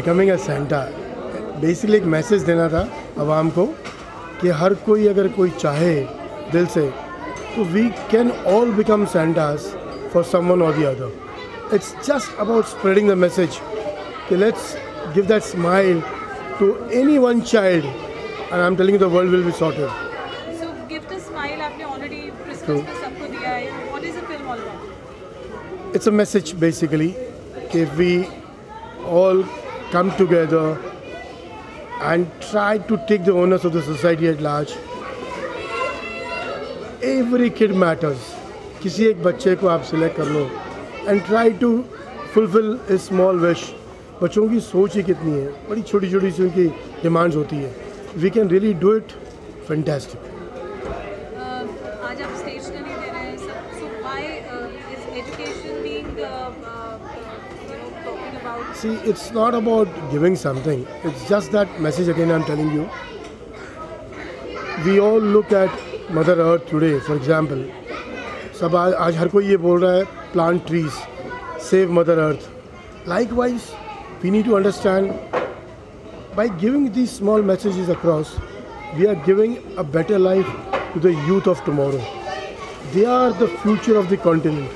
Becoming a Santa basically एक message देना था आवाम को कि हर कोई अगर कोई चाहे दिल से तो we can all become Santas for someone or the other. It's just about spreading the message कि let's give that smile to any one child and I am telling you the world will be sorted. So gift a smile आपने already Christmas पे सबको दिया है. What is the film all about? It's a message basically if we all come together and try to take the onus of the society at large. Every kid matters. किसी एक बच्चे को आप select कर लो and try to fulfill a small wish. बच्चों की सोच ही कितनी है, बड़ी छोटी छोटी सी उनकी डिमांड्स होती है. We can really do it. Fantastic. आज आप स्टेज नहीं दे रहे हैं सब. So why is education being talking about? See, it's not about giving something. It's just that message again I'm telling you. We all look at Mother Earth today, for example. सब आज हर कोई ये बोल रहा है plant trees, save Mother Earth. Likewise, we need to understand by giving these small messages across, we are giving a better life to the youth of tomorrow. They are the future of the continent.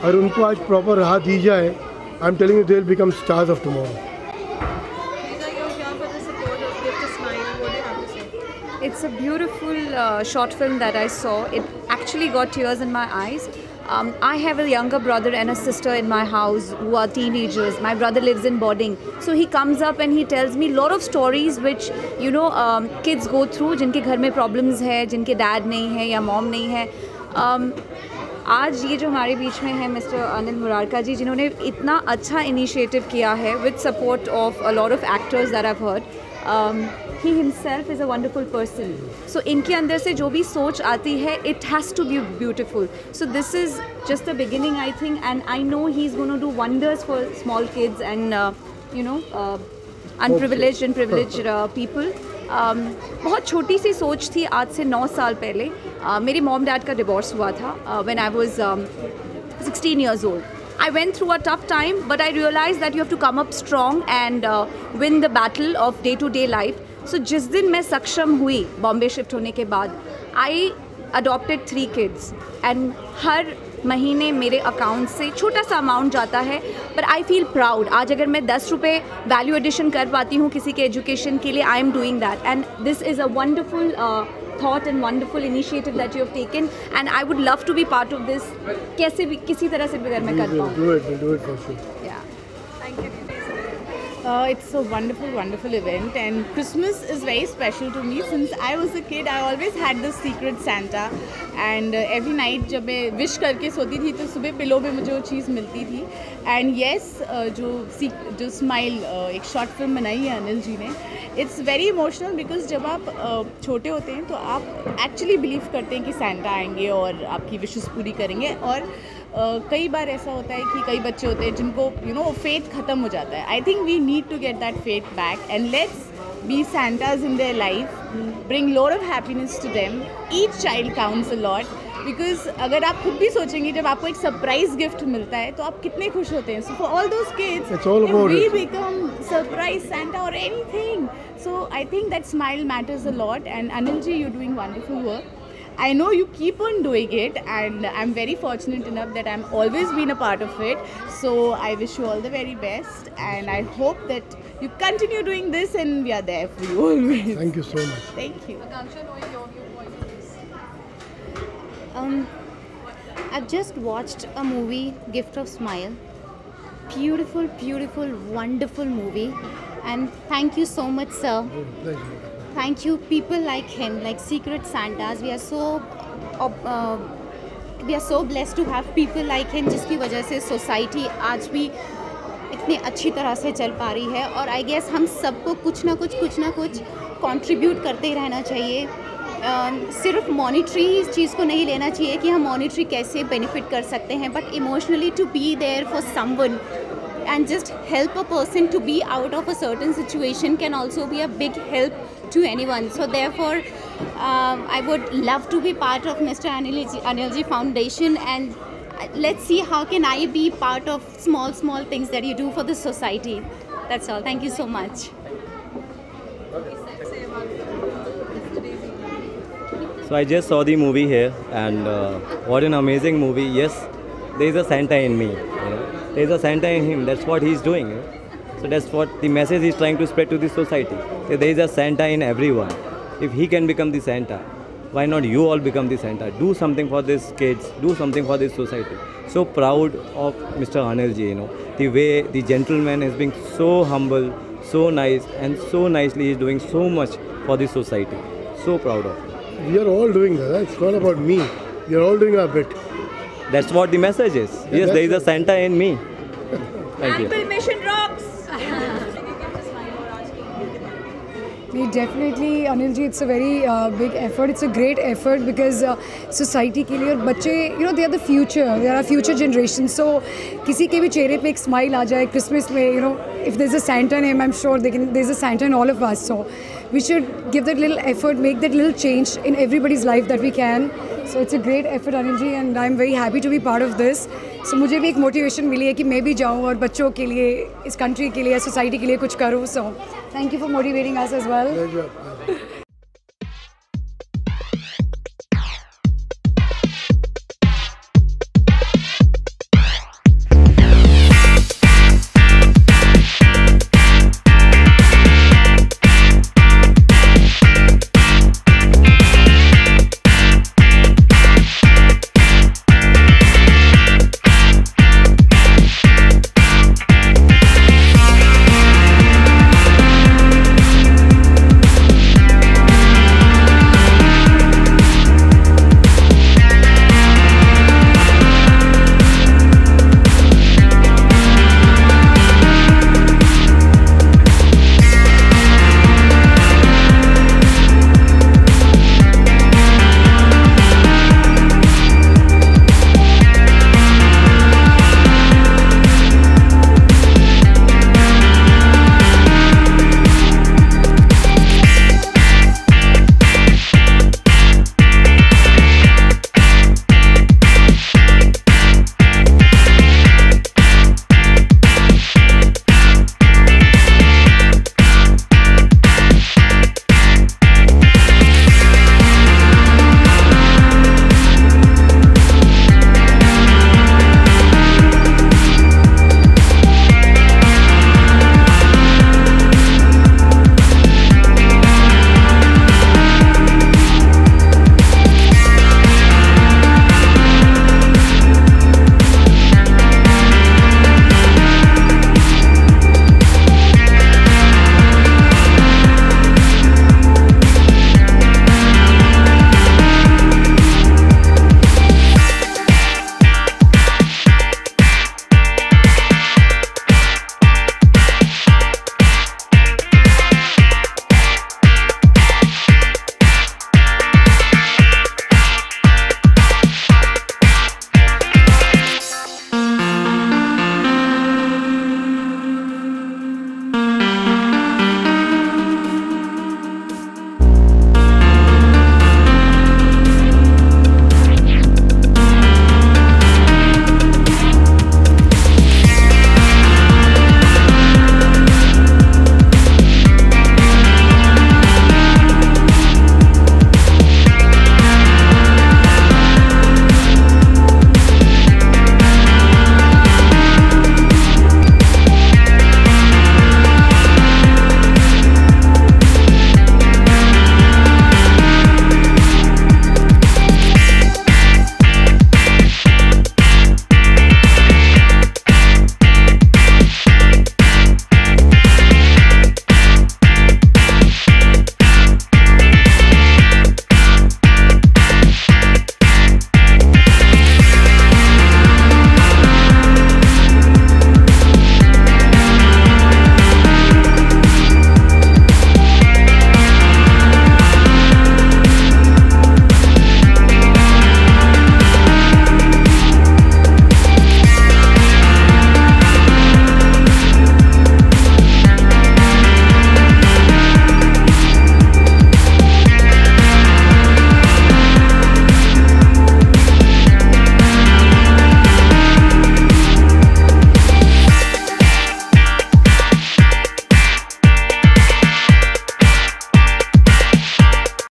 अगर उनको आज proper राह दी जाए, I'm telling you, they'll become stars of tomorrow. Lisa, you're here for the support of Gift a Smile. What do you have to say? It's a beautiful short film that I saw. It actually got tears in my eyes. I have a younger brother and a sister in my house who are teenagers. My brother lives in boarding. So he comes up and he tells me a lot of stories which, kids go through, जिनके घर में problems है, जिनके dad नहीं है या mom नहीं है. आज ये जो हमारे बीच में है मिस्टर अनिल मुरारका जी, जिन्होंने इतना अच्छा इनिशिएटिव किया है with support of a lot of actors that I have heard. He himself is a wonderful person. So इनके अंदर से जो भी सोच आती है it has to be beautiful. So this is just the beginning I think, and I know he is gonna do wonders for small kids and unprivileged and privileged people. बहुत छोटी सी सोच थी आज से 9 साल पहले. मेरी मॉम डैड का डिवोर्स हुआ था when I was 16 years old. I went through a tough time, but I realized that you have to come up strong and win the battle of day-to-day life. So जिस दिन मैं सक्षम हुई Bombay shift होने के बाद, I adopted 3 kids and हर महीने मेरे अकाउंट से छोटा सा अमाउंट जाता है, पर आई फील प्राउड. आज अगर मैं 10 रुपये वैल्यू एडिशन कर पाती हूँ किसी के एजुकेशन के लिए, I am doing that, and this is a wonderful thought and wonderful initiative that you have taken, and I would love to be part of this. कैसे भी किसी तरह से भी अगर मैं कर पाऊँ. We'll do it for sure. Yeah. Thank you. It's a wonderful event, and Christmas is very special to me. Since I was a kid, I always had this secret Santa, and every night जब मैं wish करके सोती थी तो सुबह pillow में मुझे वो चीज़ मिलती थी. And yes, जो स्माइल एक शॉर्ट फिल्म बनाई है अनिल जी ने, इट्स वेरी इमोशनल बिकॉज जब आप छोटे होते हैं तो आप एक्चुअली बिलीव करते हैं कि सैंटा आएंगे और आपकी विशेस पूरी करेंगे. और कई बार ऐसा होता है कि कई बच्चे होते हैं जिनको फेथ ख़त्म हो जाता है. I think we need to get that faith back and let's be Santas in their life, bring lot of happiness to them. Each child counts a lot, because अगर आप खुद भी सोचेंगे जब आपको एक सरप्राइज गिफ्ट मिलता है तो आप कितने खुश होते हैं. So for all those kids, if we become surprise Santa और anything, so I think that smile matters a lot. And Anil ji, you're doing wonderful work. I know you keep on doing it, and I'm very fortunate enough that I'm always been a part of it. So I wish you all the very best, and I hope that you continue doing this, and we are there for you always. Thank you so much. Thank you. Akanksha, knowing your viewpoint on this. I've just watched a movie, Gift of Smile. Beautiful, wonderful movie. And thank you so much, sir. Thank you. People like him, like Secret Santas. We are so blessed to have people like him, जिसकी वजह से society आज भी इतनी अच्छी तरह से चल पा रही है. और आई गेस हम सबको कुछ ना कुछ कंट्रीब्यूट करते ही रहना चाहिए. सिर्फ मॉनिटरी चीज़ को नहीं लेना चाहिए कि हम मॉनिटरी कैसे बेनिफिट कर सकते हैं, but emotionally to be there for someone and just help a person to be out of a certain situation can also be a big help to anyone. So therefore I would love to be part of Mr. Anilji Foundation, and let's see how can I be part of small things that you do for the society. That's all. Thank you so much. Say about today's evening. So I just saw the movie here, and what an amazing movie. Yes, there is a Santa in me. There is a Santa in him. That's what he's doing. So that's what the message he's trying to spread to the society. So there is a Santa in everyone. If he can become the Santa, why not you all become the Santa? Do something for these kids. Do something for this society. So proud of Mr. Anil ji. The way the gentleman is being so humble, so nice, and so nicely he's doing so much for the society. So proud of him. We are all doing that. It's not about me. We are all doing our bit. That's what the message is. Yes, there is a Santa in me. Thank you. Animal Mission rocks. Definitely, Anil ji, it's a very big effort. It's a great effort because society के लिए और बच्चे, they are the future. They are our future generation. So, किसी के भी चेहरे पे एक smile आ जाए Christmas में, if there's a Santa in him, I'm sure there's a Santa in all of us. So, we should give that little effort, make that little change in everybody's life that we can. So, it's a great effort, Anil ji, and I'm very happy to be part of this. So, मुझे भी एक motivation मिली है कि मैं भी जाऊँ और बच्चों के लिए, इस country के लिए, society के लिए कुछ करूँ. So, thank you for motivating us as well. Pleasure.